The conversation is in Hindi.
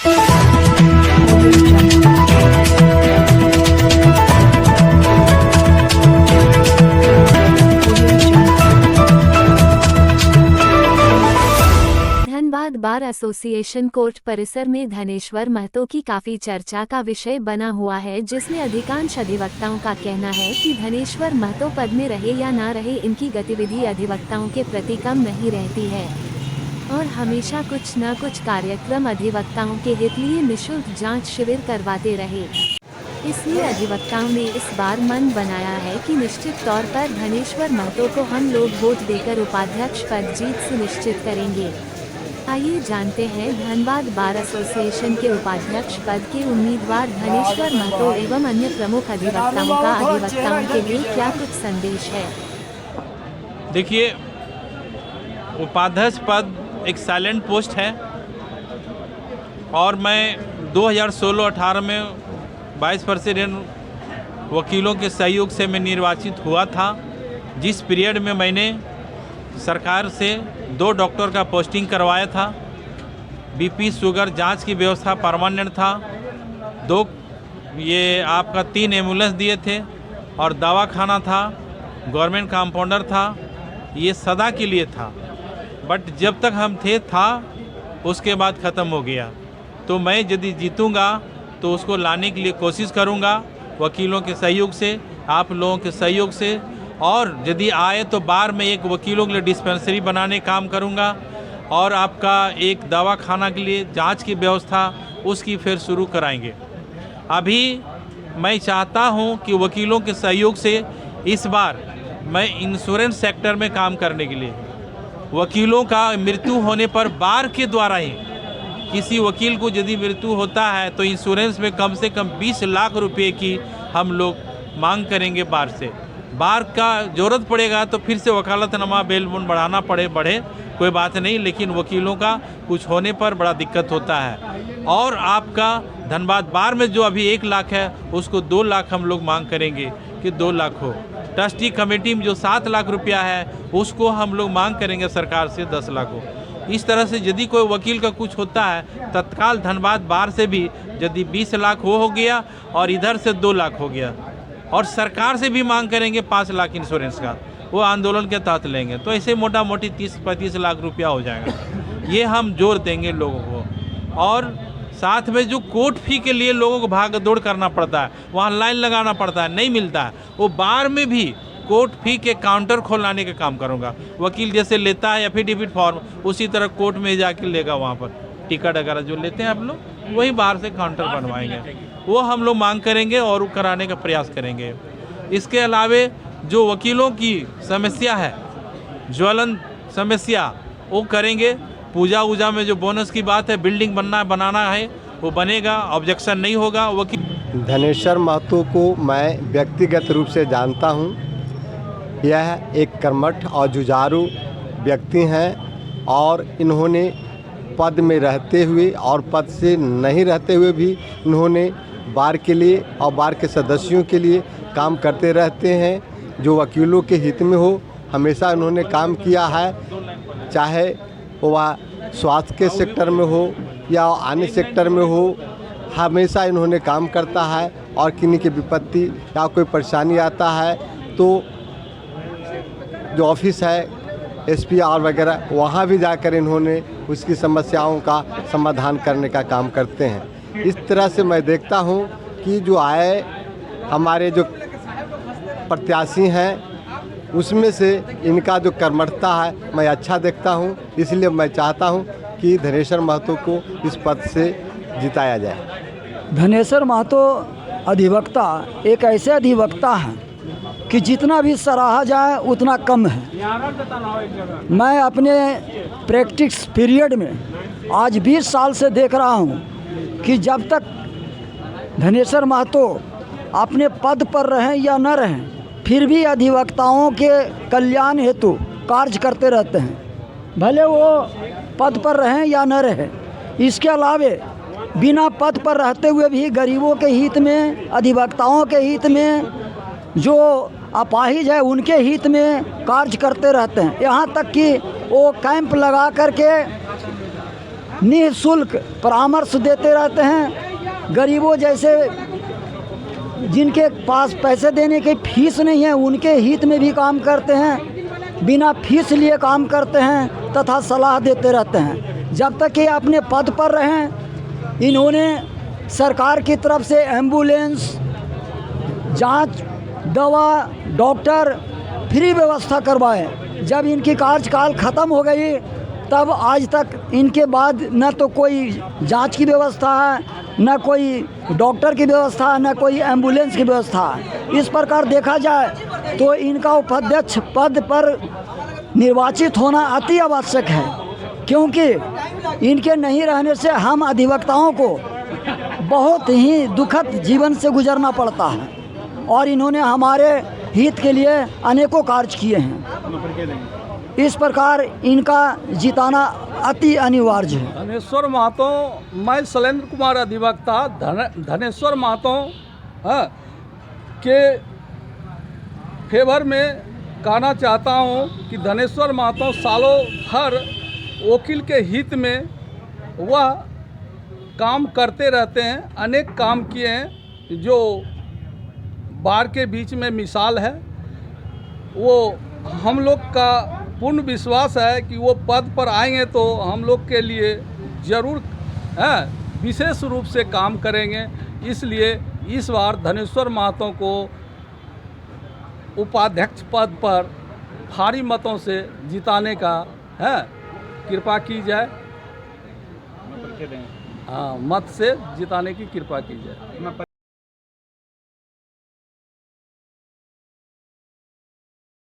धनबाद बार एसोसिएशन कोर्ट परिसर में धनेश्वर महतो की काफी चर्चा का विषय बना हुआ है, जिसमें अधिकांश अधिवक्ताओं का कहना है कि धनेश्वर महतो पद में रहे या ना रहे, इनकी गतिविधि अधिवक्ताओं के प्रति कम नहीं रहती है और हमेशा कुछ न कुछ कार्यक्रम अधिवक्ताओं के हित लिए निःशुल्क जांच शिविर करवाते रहे। इसलिए अधिवक्ताओं ने इस बार मन बनाया है कि निश्चित तौर पर धनेश्वर महतो को हम लोग वोट देकर उपाध्यक्ष पद जीत सुनिश्चित करेंगे। आइए जानते हैं धनबाद बार एसोसिएशन के उपाध्यक्ष पद के उम्मीदवार धनेश्वर महतो एवं अन्य प्रमुख अधिवक्ताओं का अधिवक्ताओं के लिए क्या कुछ संदेश है। देखिए, उपाध्यक्ष पद एक साइलेंट पोस्ट है और मैं 2016-18 में वाइस प्रेसिडेंट वकीलों के सहयोग से मैं निर्वाचित हुआ था, जिस पीरियड में मैंने सरकार से 2 डॉक्टर का पोस्टिंग करवाया था। बीपी शुगर जांच की व्यवस्था परमानेंट था। 3 एम्बुलेंस दिए थे और दवाखाना था, गवर्नमेंट कंपाउंडर था। ये सदा के लिए था, बट जब तक हम था उसके बाद ख़त्म हो गया। तो मैं यदि जीतूँगा तो उसको लाने के लिए कोशिश करूँगा, वकीलों के सहयोग से, आप लोगों के सहयोग से, और यदि आए तो बार में एक वकीलों के लिए डिस्पेंसरी बनाने काम करूंगा और आपका एक दवाखाना के लिए जांच की व्यवस्था उसकी फिर शुरू कराएंगे। अभी मैं चाहता हूं कि वकीलों के सहयोग से इस बार मैं इंश्योरेंस सेक्टर में काम करने के लिए, वकीलों का मृत्यु होने पर बार के द्वारा ही, किसी वकील को यदि मृत्यु होता है तो इंश्योरेंस में कम से कम 20 लाख रुपए की हम लोग मांग करेंगे बार से। बार का ज़रूरत पड़ेगा तो फिर से वकालतनामा बेल बढ़ाना बढ़े कोई बात नहीं, लेकिन वकीलों का कुछ होने पर बड़ा दिक्कत होता है। और आपका धनबाद बार में जो अभी 1 लाख है उसको 2 लाख हम लोग मांग करेंगे कि 2 लाख हो। ट्रस्टी कमेटी में जो 7 लाख रुपया है उसको हम लोग मांग करेंगे सरकार से 10 लाख हो। इस तरह से यदि कोई वकील का कुछ होता है तत्काल धनबाद बार से भी यदि 20 लाख हो गया और इधर से 2 लाख हो गया, और सरकार से भी मांग करेंगे 5 लाख इंश्योरेंस का, वो आंदोलन के तहत लेंगे, तो ऐसे मोटा मोटी 30-35 लाख रुपया हो जाएगा। ये हम जोर देंगे लोगों को। और साथ में जो कोर्ट फी के लिए लोगों को भाग दौड़ करना पड़ता है, वहाँ लाइन लगाना पड़ता है, नहीं मिलता है, वो बार में भी कोर्ट फी के काउंटर खोलाने का काम करूँगा। वकील जैसे लेता है एफिडेविट फॉर्म, उसी तरह कोर्ट में जाके लेगा, वहाँ पर टिकट वगैरह जो लेते हैं आप लोग, वही बाहर से काउंटर बनवाएंगे, वो हम लोग मांग करेंगे और कराने का प्रयास करेंगे। इसके अलावे जो वकीलों की समस्या है, ज्वलंत समस्या, वो करेंगे। पूजा वूजा में जो बोनस की बात है, बिल्डिंग बनाना है, वो बनेगा, ऑब्जेक्शन नहीं होगा। वकील धनेश्वर महतो को मैं व्यक्तिगत रूप से जानता हूँ। यह एक कर्मठ और जुझारू व्यक्ति हैं और इन्होंने पद में रहते हुए और पद से नहीं रहते हुए भी इन्होंने बार के लिए और बार के सदस्यों के लिए काम करते रहते हैं। जो वकीलों के हित में हो हमेशा इन्होंने काम किया है, चाहे वह स्वास्थ्य के सेक्टर में हो या अन्य सेक्टर में हो, हमेशा इन्होंने काम करता है। और किन्हीं की विपत्ति या कोई परेशानी आता है तो जो ऑफिस है SPR वगैरह, वहाँ भी जाकर इन्होंने उसकी समस्याओं का समाधान करने का काम करते हैं। इस तरह से मैं देखता हूँ कि जो आए हमारे जो प्रत्याशी हैं उसमें से इनका जो कर्मठता है मैं अच्छा देखता हूँ। इसलिए मैं चाहता हूँ कि धनेश्वर महतो को इस पद से जिताया जाए। धनेश्वर महतो अधिवक्ता एक ऐसे अधिवक्ता हैं कि जितना भी सराहा जाए उतना कम है। मैं अपने प्रैक्टिस पीरियड में आज 20 साल से देख रहा हूँ कि जब तक धनेश्वर महतो अपने पद पर रहें या न रहें, फिर भी अधिवक्ताओं के कल्याण हेतु कार्य करते रहते हैं, भले वो पद पर रहें या न रहें। इसके अलावे बिना पद पर रहते हुए भी गरीबों के हित में, अधिवक्ताओं के हित में, जो अपाहिज है उनके हित में कार्य करते रहते हैं। यहाँ तक कि वो कैंप लगा करके निःशुल्क परामर्श देते रहते हैं। गरीबों जैसे जिनके पास पैसे देने की फीस नहीं है उनके हित में भी काम करते हैं, बिना फीस लिए काम करते हैं तथा सलाह देते रहते हैं। जब तक ये अपने पद पर रहें, इन्होंने सरकार की तरफ से एम्बुलेंस, जांच, दवा, डॉक्टर फ्री व्यवस्था करवाए। जब इनकी कार्यकाल ख़त्म हो गई तब आज तक इनके बाद न तो कोई जांच की व्यवस्था है, न कोई डॉक्टर की व्यवस्था है, न कोई एम्बुलेंस की व्यवस्था है। इस प्रकार देखा जाए तो इनका उपाध्यक्ष पद पर निर्वाचित होना अति आवश्यक है, क्योंकि इनके नहीं रहने से हम अधिवक्ताओं को बहुत ही दुखद जीवन से गुजरना पड़ता है और इन्होंने हमारे हित के लिए अनेकों कार्य किए हैं। इस प्रकार इनका जिताना अति अनिवार्य है। धनेश्वर महतो, मैं शैलेंद्र कुमार अधिवक्ता धनेश्वर महतो के फेवर में कहना चाहता हूँ कि धनेश्वर महतो सालों भर वकील के हित में वह काम करते रहते हैं। अनेक काम किए हैं जो बार के बीच में मिसाल है। वो हम लोग का पूर्ण विश्वास है कि वो पद पर आएंगे तो हम लोग के लिए ज़रूर विशेष रूप से काम करेंगे। इसलिए इस बार धनेश्वर महतो को उपाध्यक्ष पद पर भारी मतों से जिताने का कृपा की जाए। हाँ, मत से जिताने की कृपा की जाए।